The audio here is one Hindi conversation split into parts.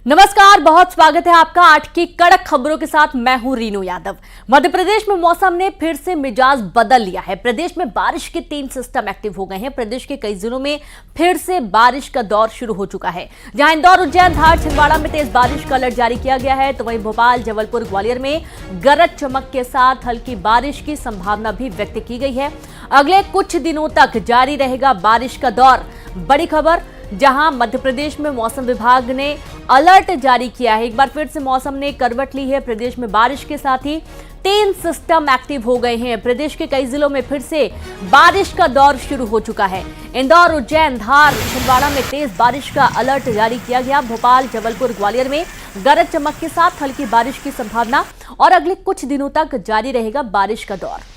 नमस्कार, बहुत स्वागत है आपका आज की कड़क खबरों के साथ। मैं हूं रीनू यादव। मध्य प्रदेश में मौसम ने फिर से मिजाज बदल लिया है। प्रदेश में बारिश के 3 सिस्टम एक्टिव हो गए हैं। प्रदेश के कई जिलों में फिर से बारिश का दौर शुरू हो चुका है। जहां इंदौर, उज्जैन, धार, छिंदवाड़ा में तेज बारिश का अलर्ट जारी किया गया है, तो वहीं भोपाल, जबलपुर, ग्वालियर में गरज चमक के साथ हल्की बारिश की संभावना भी व्यक्त की गई है। अगले कुछ दिनों तक जारी रहेगा बारिश का दौर। बड़ी खबर, जहां मध्य प्रदेश में मौसम विभाग ने अलर्ट जारी किया है। एक बार फिर से मौसम ने करवट ली है। प्रदेश में बारिश के साथ ही 3 सिस्टम एक्टिव हो गए हैं। प्रदेश के कई जिलों में फिर से बारिश का दौर शुरू हो चुका है। इंदौर, उज्जैन, धार, छिंदवाड़ा में तेज बारिश का अलर्ट जारी किया गया। भोपाल, जबलपुर, ग्वालियर में गरज चमक के साथ हल्की बारिश की संभावना और अगले कुछ दिनों तक जारी रहेगा बारिश का दौर।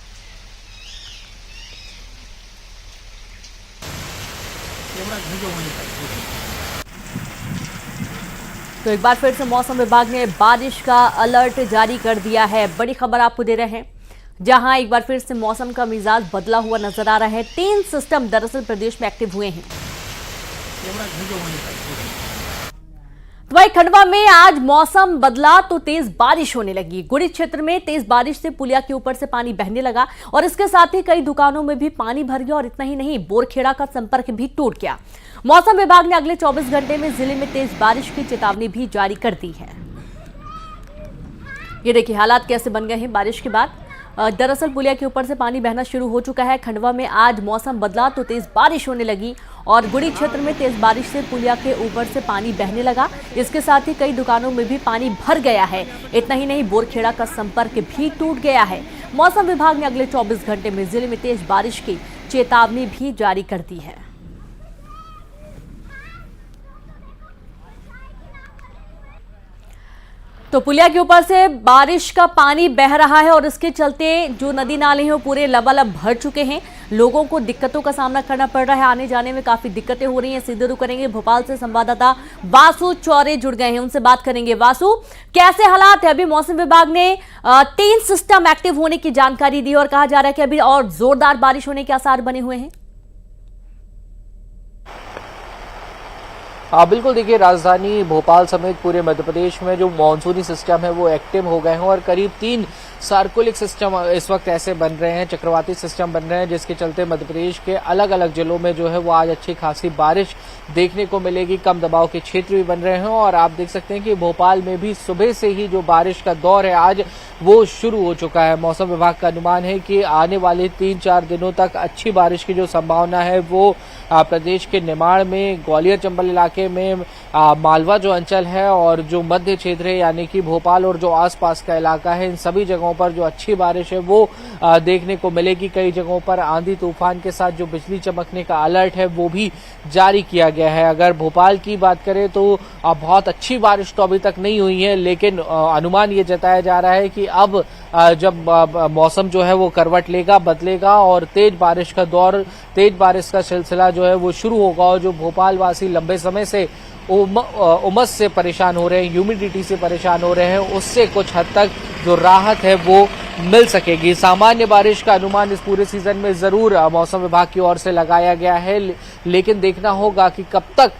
तो एक बार फिर से मौसम विभाग ने बारिश का अलर्ट जारी कर दिया है। बड़ी खबर आपको दे रहे हैं, जहां एक बार फिर से मौसम का मिजाज बदला हुआ नजर आ रहा है। 3 सिस्टम दरअसल प्रदेश में एक्टिव हुए हैं। वहीं खंडवा में आज मौसम बदला तो तेज बारिश होने लगी। गुड़ी क्षेत्र में तेज बारिश से पुलिया के ऊपर से पानी बहने लगा और इसके साथ ही कई दुकानों में भी पानी भर गया और इतना ही नहीं, बोरखेड़ा का संपर्क भी टूट गया। मौसम विभाग ने अगले 24 घंटे में जिले में तेज बारिश की चेतावनी भी जारी कर दी है। ये देखिए हालात कैसे बन गए हैं बारिश के बाद। दरअसल पुलिया के ऊपर से पानी बहना शुरू हो चुका है। खंडवा में आज मौसम बदला तो तेज बारिश होने लगी और गुड़ी क्षेत्र में तेज बारिश से पुलिया के ऊपर से पानी बहने लगा। इसके साथ ही कई दुकानों में भी पानी भर गया है। इतना ही नहीं, बोरखेड़ा का संपर्क भी टूट गया है। मौसम विभाग ने अगले 24 घंटे में जिले में तेज बारिश की चेतावनी भी जारी कर दी है। तो पुलिया के ऊपर से बारिश का पानी बह रहा है और इसके चलते जो नदी नाले हैं वो पूरे लबालब भर चुके हैं। लोगों को दिक्कतों का सामना करना पड़ रहा है। आने जाने में काफी दिक्कतें हो रही हैं। सीधे रुख करेंगे, भोपाल से संवाददाता वासु चौरे जुड़ गए हैं, उनसे बात करेंगे। वासु, कैसे हालात है? अभी मौसम विभाग ने 3 सिस्टम एक्टिव होने की जानकारी दी और कहा जा रहा है कि अभी और जोरदार बारिश होने के आसार बने हुए हैं। बिल्कुल, देखिए राजधानी भोपाल समेत पूरे मध्य प्रदेश में जो मानसूनी सिस्टम है वो एक्टिव हो गए हैं और करीब 3 सर्कुलिक सिस्टम इस वक्त ऐसे बन रहे हैं, चक्रवाती सिस्टम बन रहे हैं, जिसके चलते मध्य प्रदेश के अलग अलग जिलों में जो है वो आज अच्छी खासी बारिश देखने को मिलेगी। कम दबाव के क्षेत्र भी बन रहे हैं और आप देख सकते हैं कि भोपाल में भी सुबह से ही जो बारिश का दौर है आज वो शुरू हो चुका है। मौसम विभाग का अनुमान है कि आने वाले 3-4 दिनों तक अच्छी बारिश की जो संभावना है वो प्रदेश के निमाड़ में, ग्वालियर चंबल इलाके में, मालवा जो अंचल है और जो मध्य क्षेत्र है यानी कि भोपाल और जो आसपास का इलाका है, इन सभी जगहों पर जो अच्छी बारिश है वो देखने को मिलेगी। कई जगहों पर आंधी तूफान के साथ जो बिजली चमकने का अलर्ट है वो भी जारी किया गया है। अगर भोपाल की बात करें तो बहुत अच्छी बारिश तो अभी तक नहीं हुई है, लेकिन अनुमान ये जताया जा रहा है कि अब जब मौसम जो है वो करवट लेगा, बदलेगा और तेज बारिश का दौर, तेज बारिश का सिलसिला जो है वो शुरू होगा और जो भोपाल वासी लंबे समय से उमस से परेशान हो रहे हैं, ह्यूमिडिटी से परेशान हो रहे हैं, उससे कुछ हद तक जो राहत है वो मिल सकेगी। सामान्य बारिश का अनुमान इस पूरे सीजन में जरूर मौसम विभाग की ओर से लगाया गया है, लेकिन देखना होगा कि कब तक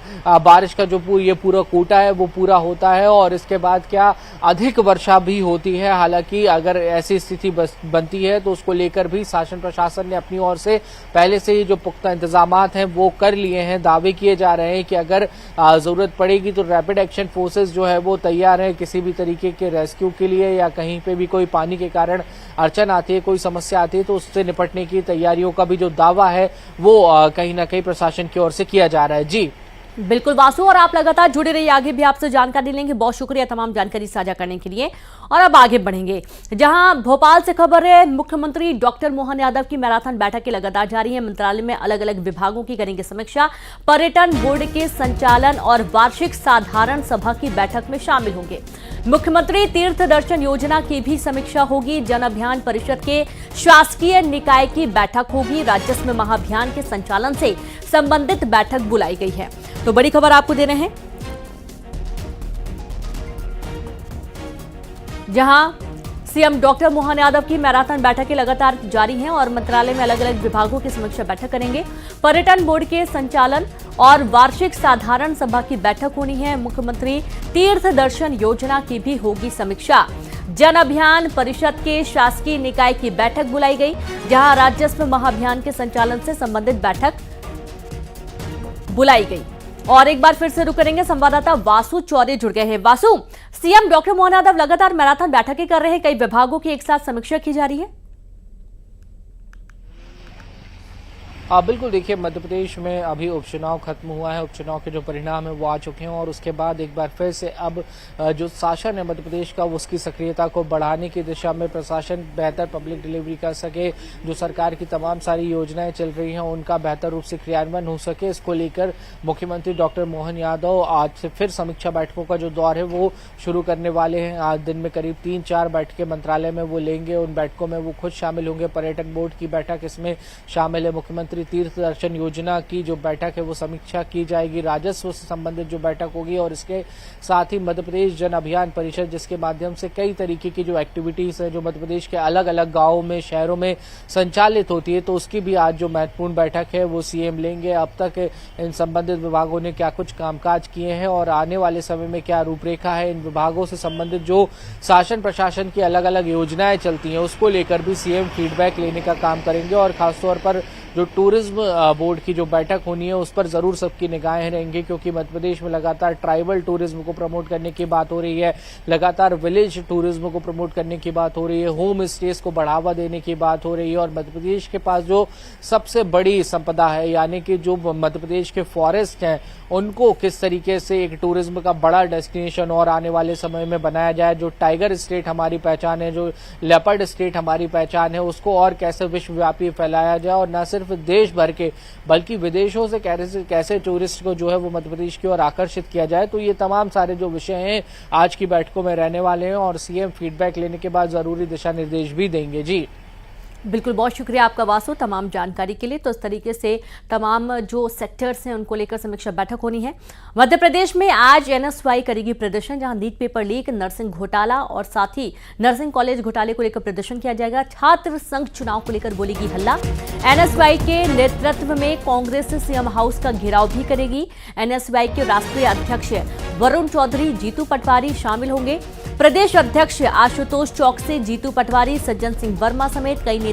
बारिश का जो ये पूरा कोटा है वो पूरा होता है और इसके बाद क्या अधिक वर्षा भी होती है। हालांकि अगर ऐसी स्थिति बनती है तो उसको लेकर भी शासन प्रशासन ने अपनी ओर से पहले से ही जो पुख्ता इंतजामात हैं वो कर लिए हैं। दावे किए जा रहे हैं कि अगर जरूरत पड़ेगी तो रैपिड एक्शन फोर्सेस जो है वो तैयार है किसी भी तरीके के रेस्क्यू के लिए, या कहीं पे भी कोई पानी के कारण अड़चन आती है, कोई समस्या आती है तो उससे निपटने की तैयारियों का भी जो दावा है वो कहीं ना कहीं प्रशासन की ओर से किया जा रहा है। जी बिल्कुल वासु, और आप लगातार जुड़े रहिए, आगे भी आपसे जानकारी लेंगे। बहुत शुक्रिया तमाम जानकारी साझा करने के लिए। और अब आगे बढ़ेंगे, जहां भोपाल से खबर है, मुख्यमंत्री डॉक्टर मोहन यादव की मैराथन बैठक लगातार जारी है। मंत्रालय में अलग अलग विभागों की करेंगे समीक्षा। पर्यटन बोर्ड के संचालन और वार्षिक साधारण सभा की बैठक में शामिल होंगे। मुख्यमंत्री तीर्थ दर्शन योजना की भी समीक्षा होगी। जन अभियान परिषद के शासकीय निकाय की बैठक होगी। राजस्व महाअभियान के संचालन से संबंधित बैठक बुलाई गई है। तो बड़ी खबर आपको दे रहे हैं, जहां सीएम डॉक्टर मोहन यादव की मैराथन बैठकें लगातार जारी हैं और मंत्रालय में अलग अलग विभागों की समीक्षा बैठक करेंगे। पर्यटन बोर्ड के संचालन और वार्षिक साधारण सभा की बैठक होनी है। मुख्यमंत्री तीर्थ दर्शन योजना की भी होगी समीक्षा। जन अभियान परिषद के शासकीय निकाय की बैठक बुलाई गई, जहां राजस्व महाअभियान के संचालन से संबंधित बैठक बुलाई गई। और एक बार फिर से रुक करेंगे, संवाददाता वासु चौरे जुड़ गए हैं। वासु, सीएम डॉक्टर मोहन यादव लगातार मैराथन बैठकें कर रहे हैं, कई विभागों की एक साथ समीक्षा की जा रही है। बिल्कुल, देखिए मध्य प्रदेश में अभी उपचुनाव खत्म हुआ है, उपचुनाव के जो परिणाम है वो आ चुके हैं और उसके बाद एक बार फिर से अब जो शासन है मध्य प्रदेश का उसकी सक्रियता को बढ़ाने की दिशा में प्रशासन बेहतर पब्लिक डिलीवरी कर सके, जो सरकार की तमाम सारी योजनाएं चल रही हैं उनका बेहतर रूप से क्रियान्वयन हो सके, इसको लेकर मुख्यमंत्री डॉक्टर मोहन यादव आज से फिर समीक्षा बैठकों का जो दौर है वो शुरू करने वाले हैं। आज दिन में करीब 3-4 बैठकें मंत्रालय में वो लेंगे, उन बैठकों में वो खुद शामिल होंगे। पर्यटन बोर्ड की बैठक इसमें शामिल है, मुख्यमंत्री तीर्थ दर्शन योजना की जो बैठक है वो समीक्षा की जाएगी, राजस्व से संबंधित जो बैठक होगी और इसके साथ ही मध्य प्रदेश जन अभियान परिषद जिसके माध्यम से कई तरीके की जो एक्टिविटीज है जो मध्य प्रदेश के अलग अलग गांवों में शहरों में संचालित होती है, तो उसकी भी आज जो महत्वपूर्ण बैठक है वो सीएम लेंगे। अब तक इन संबंधित विभागों ने क्या कुछ कामकाज किए हैं और आने वाले समय में क्या रूपरेखा है, इन विभागों से संबंधित जो शासन प्रशासन की अलग अलग योजनाएं चलती हैं उसको लेकर भी सीएम फीडबैक लेने का काम करेंगे। और खासतौर पर जो टूरिज्म बोर्ड की जो बैठक होनी है उस पर जरूर सबकी निगाहें रहेंगी, क्योंकि मध्य प्रदेश में लगातार ट्राइबल टूरिज्म को प्रमोट करने की बात हो रही है, लगातार विलेज टूरिज्म को प्रमोट करने की बात हो रही है, होम स्टेज को बढ़ावा देने की बात हो रही है और मध्य प्रदेश के पास जो सबसे बड़ी संपदा है यानी कि जो मध्य प्रदेश के फॉरेस्ट हैं उनको किस तरीके से एक टूरिज्म का बड़ा डेस्टिनेशन और आने वाले समय में बनाया जाए, जो टाइगर स्टेट हमारी पहचान है, जो लेपर्ड स्टेट हमारी पहचान है, उसको और कैसे विश्वव्यापी फैलाया जाए और न सिर्फ देश भर के बल्कि विदेशों से कैसे टूरिस्ट को जो है वो मध्य प्रदेश की ओर आकर्षित किया जाए। तो ये तमाम सारे जो विषय हैं आज की बैठकों में रहने वाले हैं और सीएम फीडबैक लेने के बाद जरूरी दिशा निर्देश भी देंगे। जी बिल्कुल, बहुत शुक्रिया आपका वासु तमाम जानकारी के लिए। तो इस तरीके से तमाम जो सेक्टर्स हैं उनको लेकर समीक्षा बैठक होनी है। मध्य प्रदेश में आज एनएसवाई करेगी प्रदर्शन, जहां नीट पेपर लीक, नर्सिंग घोटाला और साथ ही नर्सिंग कॉलेज घोटाले को लेकर प्रदर्शन किया जाएगा। छात्र संघ चुनाव को लेकर बोलेगी हल्ला। एनएसवाई के नेतृत्व में कांग्रेस सीएम हाउस का घेराव भी करेगी। एनएसवाई के राष्ट्रीय अध्यक्ष वरुण चौधरी, जीतू पटवारी शामिल होंगे। प्रदेश अध्यक्ष आशुतोष चौकसे, जीतू पटवारी, सज्जन सिंह वर्मा समेत कई नेता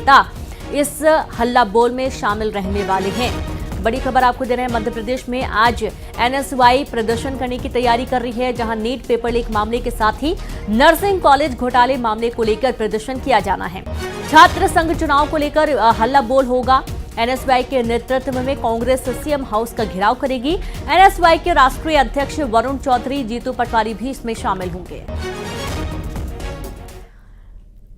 इस हल्ला बोल में शामिल रहने वाले हैं। बड़ी खबर आपको दे रहे हैं, मध्य प्रदेश में आज एनएसवाई प्रदर्शन करने की तैयारी कर रही है, जहां नीट पेपर लीक मामले के साथ ही नर्सिंग कॉलेज घोटाले मामले को लेकर प्रदर्शन किया जाना है। छात्र संघ चुनाव को लेकर हल्ला बोल होगा। एनएसवाई के नेतृत्व में कांग्रेस सीएम हाउस का घेराव करेगी। एनएसवाई के राष्ट्रीय अध्यक्ष वरुण चौधरी, जीतू पटवारी भी इसमें शामिल होंगे।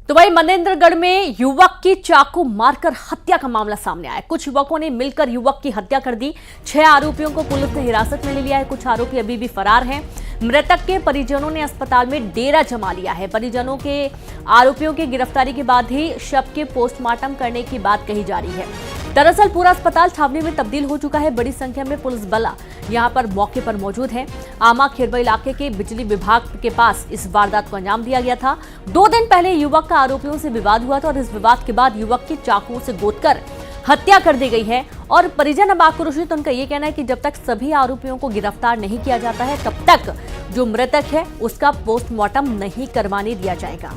तो वही मनेंद्रगढ़ में युवक की चाकू मारकर हत्या का मामला सामने आया। कुछ युवकों ने मिलकर युवक की हत्या कर दी। 6 आरोपियों को पुलिस ने हिरासत में ले लिया है। कुछ आरोपी अभी भी फरार हैं। मृतक के परिजनों ने अस्पताल में डेरा जमा लिया है। परिजनों के आरोपियों की गिरफ्तारी के बाद ही शव के पोस्टमार्टम करने की बात कही जा रही है। दरअसल पूरा अस्पताल छावनी में तब्दील हो चुका है। बड़ी संख्या में पुलिस बल यहां पर मौके पर मौजूद है। आमा खेरवा इलाके के बिजली विभाग के पास इस वारदात को अंजाम दिया गया था। 2 दिन पहले युवक का आरोपियों से विवाद हुआ था और इस विवाद के बाद युवक की चाकू से गोदकर हत्या कर दी गई है। और परिजन अब आक्रोशित, उनका ये कहना है कि जब तक सभी आरोपियों को गिरफ्तार नहीं किया जाता है तब तक जो मृतक है उसका पोस्टमार्टम नहीं करवाने दिया जाएगा।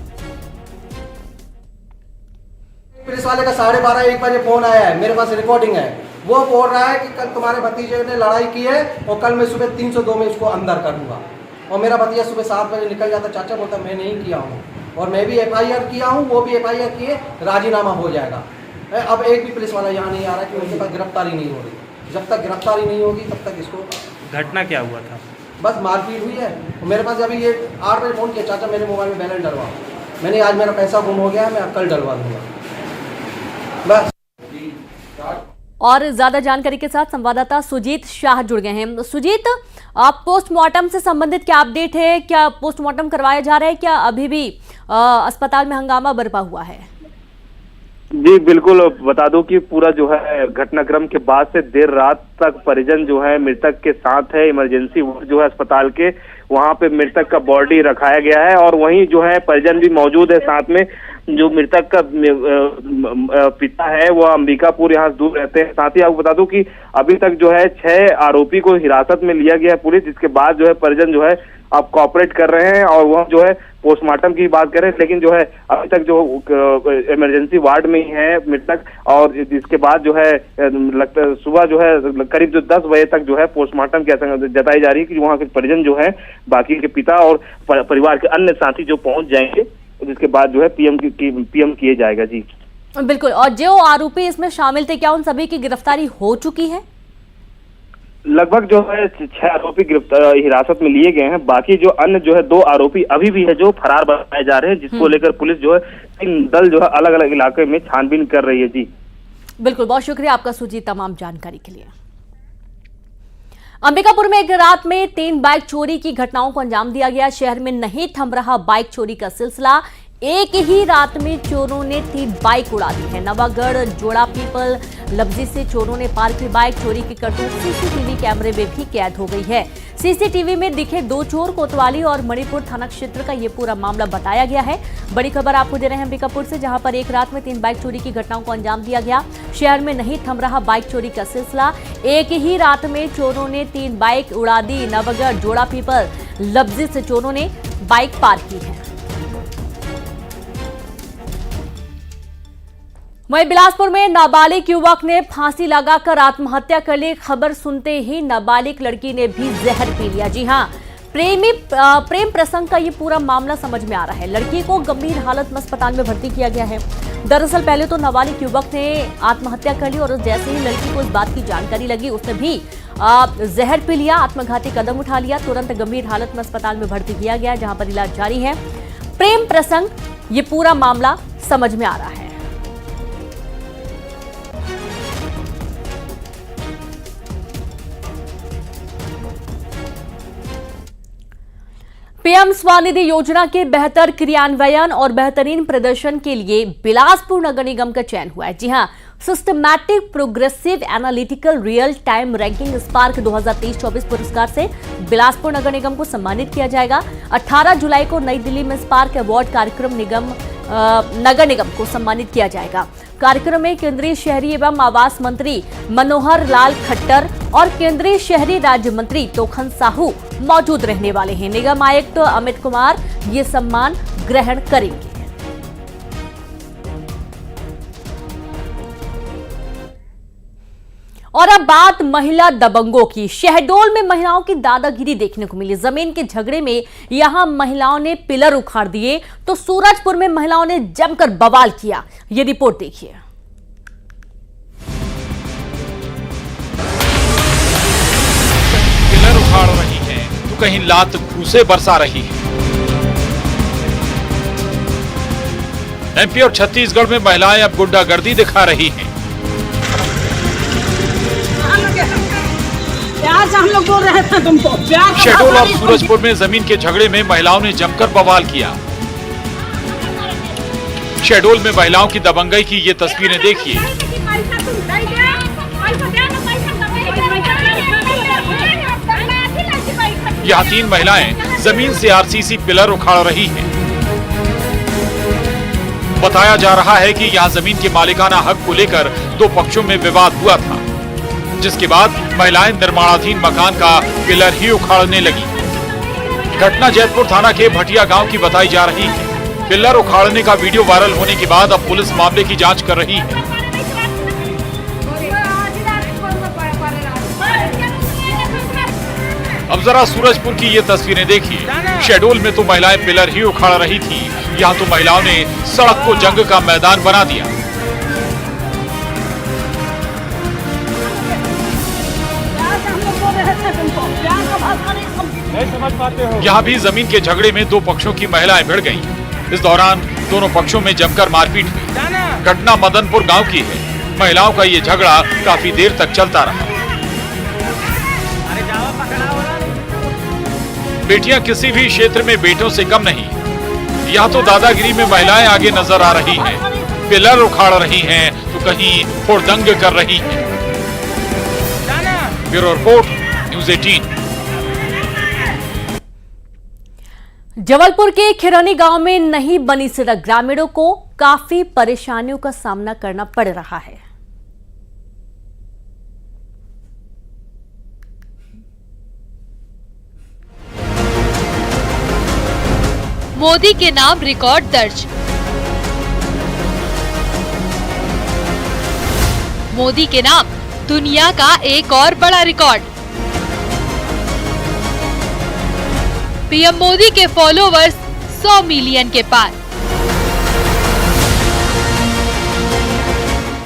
पुलिस वाले का 12:30-1 बजे फोन आया है, मेरे पास रिकॉर्डिंग है। वो बोल रहा है कि कल तुम्हारे भतीजे ने लड़ाई की है और कल मैं सुबह 302 में इसको अंदर करूंगा। और मेरा भतीजा सुबह 7 बजे निकल जाता, चाचा बोलता मैं नहीं किया हूँ और मैं भी FIR किया हूँ, वो भी FIR किए, राजीनामा हो जाएगा। अब एक भी पुलिस वाला यहाँ नहीं आ रहा कि उनके पास गिरफ्तारी नहीं हो रही। जब तक गिरफ्तारी नहीं होगी तब तक इसको। घटना क्या हुआ था? बस मारपीट हुई है। मेरे पास अभी ये 8 बजे फ़ोन किया, चाचा मेरे मोबाइल में बैलेंस डलवाओ। मैंने आज मेरा पैसा गुम हो गया है, मैं कल डलवा दूँगा बस। और ज्यादा जानकारी के साथ संवाददाता सुजीत शाह जुड़ गए हैं। सुजीत, आप पोस्टमार्टम से संबंधित क्या अपडेट है? क्या पोस्टमार्टम करवाया जा रहा है? क्या अभी भी अस्पताल में हंगामा बरपा हुआ है? जी बिल्कुल, बता दूं कि पूरा जो है घटनाक्रम के बाद से देर रात तक परिजन जो है मृतक के साथ है। इमरजेंसी वार्ड जो है अस्पताल के, वहां पे मृतक का बॉडी रखाया गया है और वहीं जो है परिजन भी मौजूद है साथ में। जो मृतक का पिता है वो अंबिकापुर यहाँ दूर रहते हैं। साथ ही आपको बता दूं कि अभी तक जो है 6 आरोपी को हिरासत में लिया गया है पुलिस, जिसके बाद जो है परिजन जो है अब कॉपरेट कर रहे हैं और वह जो है पोस्टमार्टम की बात करें, लेकिन जो है अभी तक जो इमरजेंसी वार्ड में ही है मृतक, और इसके बाद जो है लगता है सुबह जो है करीब जो 10 बजे तक जो है पोस्टमार्टम की आशंका जताई जा रही है कि वहाँ के परिजन जो है बाकी के पिता और परिवार के अन्य साथी जो पहुंच जाएंगे, जिसके बाद जो है पीएम किए जाएगा। जी बिल्कुल। और जो आरोपी इसमें शामिल थे, क्या उन सभी की गिरफ्तारी हो चुकी है? लगभग जो है 6 आरोपी हिरासत में लिए गए हैं। बाकी जो अन्य जो है 2 आरोपी अभी भी है जो फरार बताए जा रहे हैं, जिसको लेकर पुलिस जो है 3 दल जो है अलग अलग इलाके में छानबीन कर रही है। जी बिल्कुल, बहुत शुक्रिया आपका सुजीत तमाम जानकारी के लिए। अंबिकापुर में एक रात में 3 बाइक चोरी की घटनाओं को अंजाम दिया गया। शहर में नहीं थम रहा बाइक चोरी का सिलसिला। एक ही रात में चोरों ने 3 बाइक उड़ा दी है। नवागढ़ जोड़ा पीपल लब्जी से चोरों ने पार की बाइक चोरी की करतूत सीसीटीवी कैमरे में भी कैद हो गई है। सीसीटीवी में दिखे 2 चोर कोतवाली और मणिपुर थाना क्षेत्र का ये पूरा मामला बताया गया है। बड़ी खबर आपको दे रहे हैं अंबिकापुर से, जहां पर एक रात में 3 बाइक चोरी की घटनाओं को अंजाम दिया गया। शहर में नहीं थम रहा बाइक चोरी का सिलसिला। एक ही रात में चोरों ने 3 बाइक उड़ा दी। नवागढ़ जोड़ा पीपल लब्जी से चोरों ने बाइक पार की है। वहीं बिलासपुर में नाबालिग युवक ने फांसी लगाकर आत्महत्या कर ली। खबर सुनते ही नाबालिग लड़की ने भी जहर पी लिया। जी हां, प्रेम प्रसंग का ये पूरा मामला समझ में आ रहा है। लड़की को गंभीर हालत में अस्पताल में भर्ती किया गया है। दरअसल पहले तो नाबालिग युवक ने आत्महत्या कर ली और जैसे ही लड़की को इस बात की जानकारी लगी, उसने भी जहर पी लिया, आत्मघाती कदम उठा लिया। तुरंत गंभीर हालत में अस्पताल में भर्ती किया गया, जहां पर इलाज जारी है। प्रेम प्रसंग, ये पूरा मामला समझ में आ रहा है। पीएम स्वनिधि योजना के बेहतर क्रियान्वयन और बेहतरीन प्रदर्शन के लिए बिलासपुर नगर निगम का चयन हुआ है। जी हां, systematic progressive analytical real time ranking spark 2023-24 पुरस्कार से बिलासपुर नगर निगम को सम्मानित किया जाएगा। 18 जुलाई को नई दिल्ली में स्पार्क अवार्ड कार्यक्रम नगर निगम को सम्मानित किया जाएगा। कार्यक्रम में केंद्रीय शहरी एवं आवास मंत्री मनोहर लाल खट्टर और केंद्रीय शहरी राज्य मंत्री तोखन साहू मौजूद रहने वाले हैं। निगम आयुक्त अमित कुमार ये सम्मान ग्रहण करेंगे। और अब बात महिला दबंगों की। शहडोल में महिलाओं की दादागिरी देखने को मिली। जमीन के झगड़े में यहां महिलाओं ने पिलर उखाड़ दिए, तो सूरजपुर में महिलाओं ने जमकर बवाल किया। ये रिपोर्ट देखिए। पिलर उखाड़ रही हैं, तो कहीं लात घूसे बरसा रही है। एमपी और छत्तीसगढ़ में महिलाएं अब गुंडागर्दी दिखा रही हैं। प्यार से हम लोग बोल रहे थे तुमको। शहडोल और सूरजपुर में जमीन के झगड़े में महिलाओं ने जमकर बवाल किया। शहडोल में महिलाओं की दबंगई की ये तस्वीरें देखिए। यहाँ 3 महिलाएं जमीन से आरसीसी पिलर उखाड़ रही हैं। बताया जा रहा है कि यहाँ जमीन के मालिकाना हक को लेकर 2 पक्षों में विवाद हुआ था, जिसके बाद महिलाएं निर्माणाधीन मकान का पिलर ही उखाड़ने लगी। घटना जैतपुर थाना के भटिया गांव की बताई जा रही है। पिलर उखाड़ने का वीडियो वायरल होने के बाद अब पुलिस मामले की जांच कर रही है। अब जरा सूरजपुर की ये तस्वीरें देखिए। शहडोल में तो महिलाएं पिलर ही उखाड़ रही थी, यहाँ तो महिलाओं ने सड़क को जंग का मैदान बना दिया। यहाँ भी जमीन के झगड़े में 2 पक्षों की महिलाएं भिड़ गईं। इस दौरान दोनों पक्षों में जमकर मारपीट हुई। घटना मदनपुर गांव की है। महिलाओं का ये झगड़ा काफी देर तक चलता रहा। बेटियां किसी भी क्षेत्र में बेटों से कम नहीं। यहाँ तो दादागिरी में महिलाएं आगे नजर आ रही हैं। पिलर उखाड़ रही हैं, तो कहीं हुड़दंग कर रही हैं। Bureau report, news 18। जबलपुर के खिरनी गांव में नहीं बनी सड़क, ग्रामीणों को काफी परेशानियों का सामना करना पड़ रहा है। मोदी के नाम रिकॉर्ड दर्ज। मोदी के नाम दुनिया का एक और बड़ा रिकॉर्ड। पीएम मोदी के फॉलोवर्स 100 मिलियन के पार।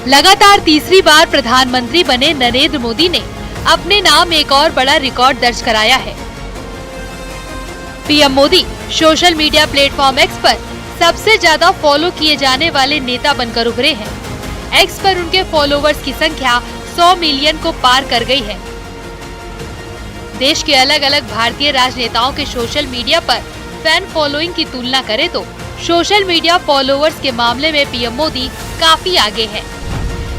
लगातार तीसरी बार प्रधानमंत्री बने नरेंद्र मोदी ने अपने नाम एक और बड़ा रिकॉर्ड दर्ज कराया है। PM Modi social media platform x पर सबसे ज्यादा फॉलो किए जाने वाले नेता बनकर उभरे हैं। एक्स पर उनके फॉलोवर्स की संख्या 100 मिलियन को पार कर गई है। देश के अलग अलग भारतीय राजनेताओं के सोशल मीडिया पर फैन फॉलोइंग की तुलना करें तो सोशल मीडिया फॉलोवर्स के मामले में पीएम मोदी काफी आगे हैं।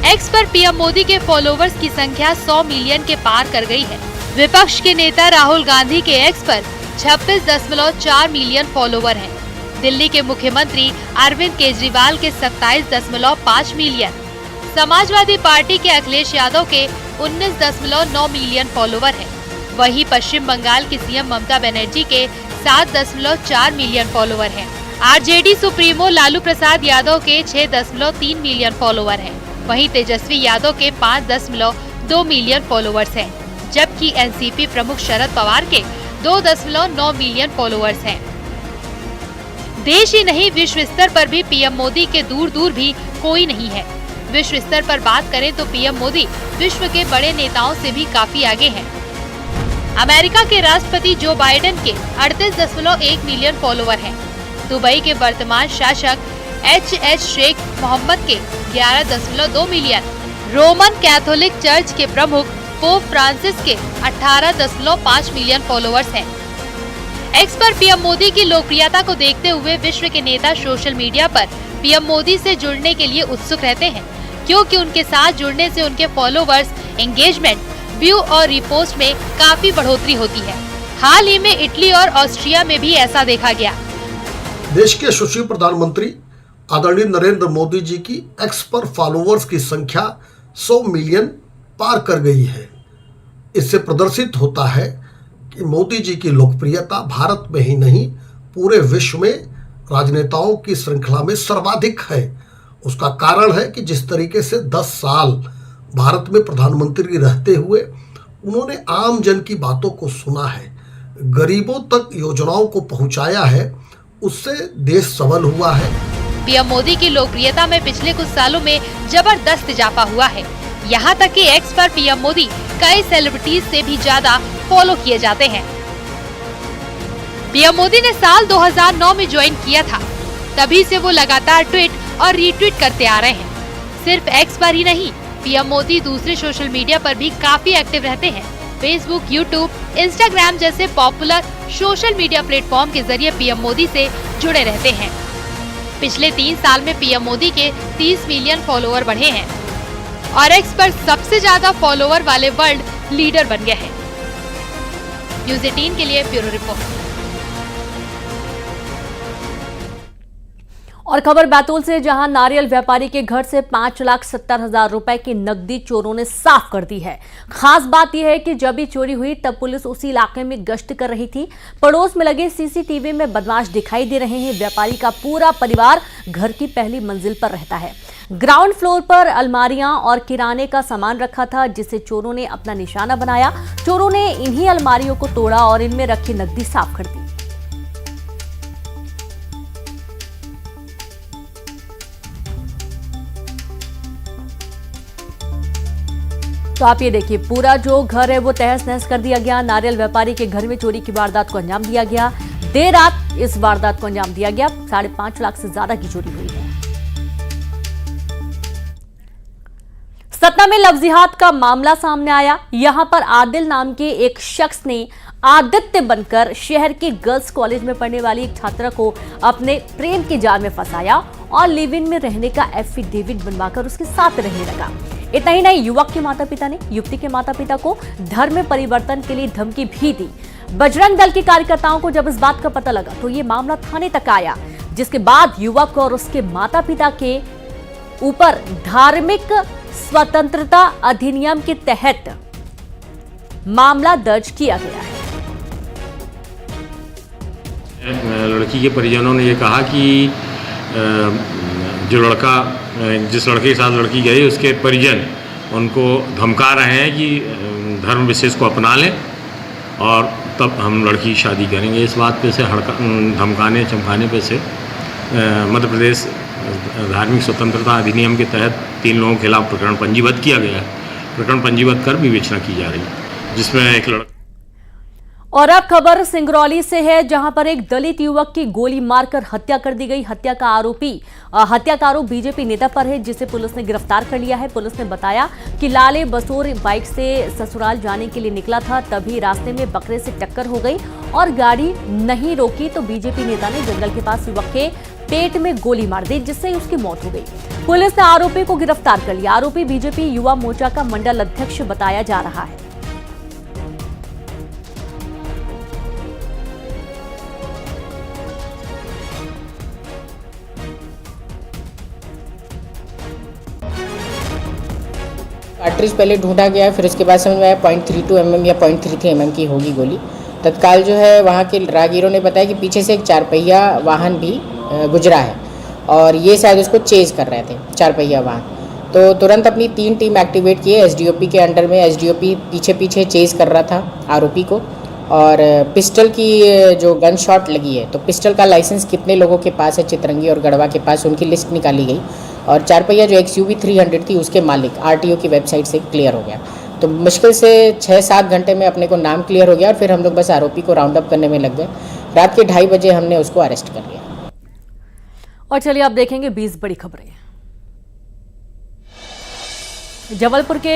एक्स पर पीएम मोदी के फॉलोवर्स की संख्या 100 मिलियन के पार कर गई है। विपक्ष के नेता राहुल गांधी के एक्स पर 26.4 मिलियन फॉलोवर हैं। दिल्ली के मुख्यमंत्री अरविंद केजरीवाल के 27.5 मिलियन, समाजवादी पार्टी के अखिलेश यादव के 19.9 मिलियन फॉलोवर हैं। वहीं पश्चिम बंगाल की सीएम ममता बनर्जी के 7.4 मिलियन फॉलोवर हैं। आरजेडी सुप्रीमो लालू प्रसाद यादव के 6.3 मिलियन फॉलोवर हैं। वहीं तेजस्वी यादव के 5.2 मिलियन फॉलोवर्स हैं, जबकि एनसीपी प्रमुख शरद पवार के 2.9 मिलियन फॉलोअर्स हैं। देश ही नहीं, विश्व स्तर पर भी पीएम मोदी के दूर दूर भी कोई नहीं है। विश्व स्तर पर बात करें तो पीएम मोदी विश्व के बड़े नेताओं से भी काफी आगे हैं। अमेरिका के राष्ट्रपति जो बाइडेन के 38.1 मिलियन फॉलोवर हैं। दुबई के वर्तमान शासक एच शेख मोहम्मद के 11.2 मिलियन, रोमन कैथोलिक चर्च के प्रमुख पोप फ्रांसिस के 18.5 मिलियन फॉलोअर्स हैं। एक्स पर पीएम मोदी की लोकप्रियता को देखते हुए विश्व के नेता सोशल मीडिया पर पीएम मोदी से जुड़ने के लिए उत्सुक रहते हैं, क्योंकि उनके साथ जुड़ने से उनके फॉलोवर्स, एंगेजमेंट, व्यू और रिपोस्ट में काफी बढ़ोतरी होती है। हाल ही में इटली और ऑस्ट्रिया में भी ऐसा देखा गया। देश के यशस्वी प्रधानमंत्री आदरणीय नरेंद्र मोदी जी की एक्स पर फॉलोवर्स की संख्या 100 मिलियन पार कर गई है। इससे प्रदर्शित होता है कि मोदी जी की लोकप्रियता भारत में ही नहीं पूरे विश्व में राजनेताओं की श्रृंखला में सर्वाधिक है। उसका कारण है कि जिस तरीके से 10 साल भारत में प्रधानमंत्री रहते हुए उन्होंने आम जन की बातों को सुना है, गरीबों तक योजनाओं को पहुंचाया है, उससे देश सबल हुआ है। पीएम मोदी की लोकप्रियता में पिछले कुछ सालों में जबरदस्त इजाफा हुआ है। यहाँ तक कि एक्स पर पीएम मोदी कई सेलिब्रिटीज से भी ज्यादा फॉलो किए जाते हैं। पीएम मोदी ने साल 2009 में ज्वाइन किया था, तभी से वो लगातार ट्वीट और रीट्वीट करते आ रहे हैं। सिर्फ एक्स पर ही नहीं, पीएम मोदी दूसरे सोशल मीडिया पर भी काफी एक्टिव रहते हैं। फेसबुक, यूट्यूब, इंस्टाग्राम जैसे पॉपुलर सोशल मीडिया प्लेटफॉर्म के जरिए पीएम मोदी से जुड़े रहते हैं। पिछले 3 साल में पीएम मोदी के 30 मिलियन फॉलोअर बढ़े हैं और एक्स पर सबसे ज्यादा फॉलोअर वाले वर्ल्ड लीडर बन गए हैं। न्यूज़ 18 के लिए ब्यूरो रिपोर्ट। और खबर बैतूल से, जहां नारियल व्यापारी के घर से 5,70,000 रुपए की नकदी चोरों ने साफ कर दी है। खास बात यह है कि जब ये चोरी हुई तब पुलिस उसी इलाके में गश्त कर रही थी। पड़ोस में लगे सीसीटीवी में बदमाश दिखाई दे रहे हैं। व्यापारी का पूरा परिवार घर की पहली मंजिल पर रहता है। ग्राउंड फ्लोर पर अलमारियां और किराने का सामान रखा था, जिसे चोरों ने अपना निशाना बनाया। चोरों ने इन्हीं अलमारियों को तोड़ा और इनमें रखी नकदी साफ कर दी। तो आप ये देखिए, पूरा जो घर है वो तहस नहस कर दिया गया। नारियल व्यापारी के घर में चोरी की वारदात को अंजाम दिया गया। देर रात इस वारदात को अंजाम दिया गया। 5.5 लाख से ज्यादा की चोरी हुई है। सतना में लफ्जियात का मामला सामने आया। यहां पर आदिल नाम के एक शख्स ने आदित्य बनकर शहर के गर्ल्स कॉलेज में पढ़ने वाली एक छात्रा को अपने प्रेम के जाल में फंसाया और लिव इन में रहने का एफिडेविट बनवाकर उसके साथ रहने लगा। इतना ही नहीं, युवक के माता पिता ने युवती के माता पिता को धर्म में परिवर्तन के लिए धमकी भी दी। बजरंग दल के कार्यकर्ताओं को जब इस बात का पता लगा तो ये मामला थाने तक आया। जिसके बाद युवक और उसके माता पिता के ऊपर धार्मिक स्वतंत्रता अधिनियम के तहत मामला दर्ज किया गया है। लड़की के परिजनों ने ये कहा कि जो लड़का जिस लड़के के साथ लड़की गई उसके परिजन उनको धमका रहे हैं कि धर्म विशेष को अपना लें और तब हम लड़की की शादी करेंगे। इस बात पे से धमकाने चमकाने पे से मध्य प्रदेश धार्मिक स्वतंत्रता अधिनियम के तहत 3 लोगों के खिलाफ प्रकरण पंजीबद्ध किया गया है। प्रकरण पंजीबद्ध कर विवेचना की जा रही है, जिसमें एक लड़का। और अब खबर सिंगरौली से है, जहां पर एक दलित युवक की गोली मारकर हत्या कर दी गई। हत्या का आरोप बीजेपी नेता पर है, जिसे पुलिस ने गिरफ्तार कर लिया है। पुलिस ने बताया कि लाले बसोर बाइक से ससुराल जाने के लिए निकला था, तभी रास्ते में बकरे से टक्कर हो गई और गाड़ी नहीं रोकी तो बीजेपी नेता ने जंगल के पास युवक के पेट में गोली मार दी, जिससे उसकी मौत हो गई। पुलिस ने आरोपी को गिरफ्तार कर लिया। आरोपी बीजेपी युवा मोर्चा का मंडल अध्यक्ष बताया जा रहा है। कार्ट्रिज पहले ढूंढा गया, फिर उसके बाद समझ में आया 0.32 mm या 0.33 mm की होगी गोली। तत्काल जो है वहाँ के राहगीरों ने बताया कि पीछे से एक 4 पहिया वाहन भी गुजरा है और ये शायद उसको चेज कर रहे थे 4 पहिया वाहन। तो तुरंत अपनी 3 टीम एक्टिवेट किए। एसडीओपी के अंडर में एसडीओपी पीछे पीछे चेज कर रहा था आरोपी को और पिस्टल की जो गन शॉट लगी है, तो पिस्टल का लाइसेंस कितने लोगों के पास है चितरंगी और गढ़वा के पास, उनकी लिस्ट निकाली गई और 4 पहिया जो XUV 300 थी उसके मालिक RTO की वेबसाइट से क्लियर हो गया। तो मुश्किल से 6-7 घंटे में अपने को नाम क्लियर हो गया और फिर हम लोग बस आरोपी को राउंड अप करने में लग गए। रात के 2:30 बजे हमने उसको अरेस्ट कर लिया। और चलिए आप देखेंगे 20 बड़ी खबरें। जबलपुर के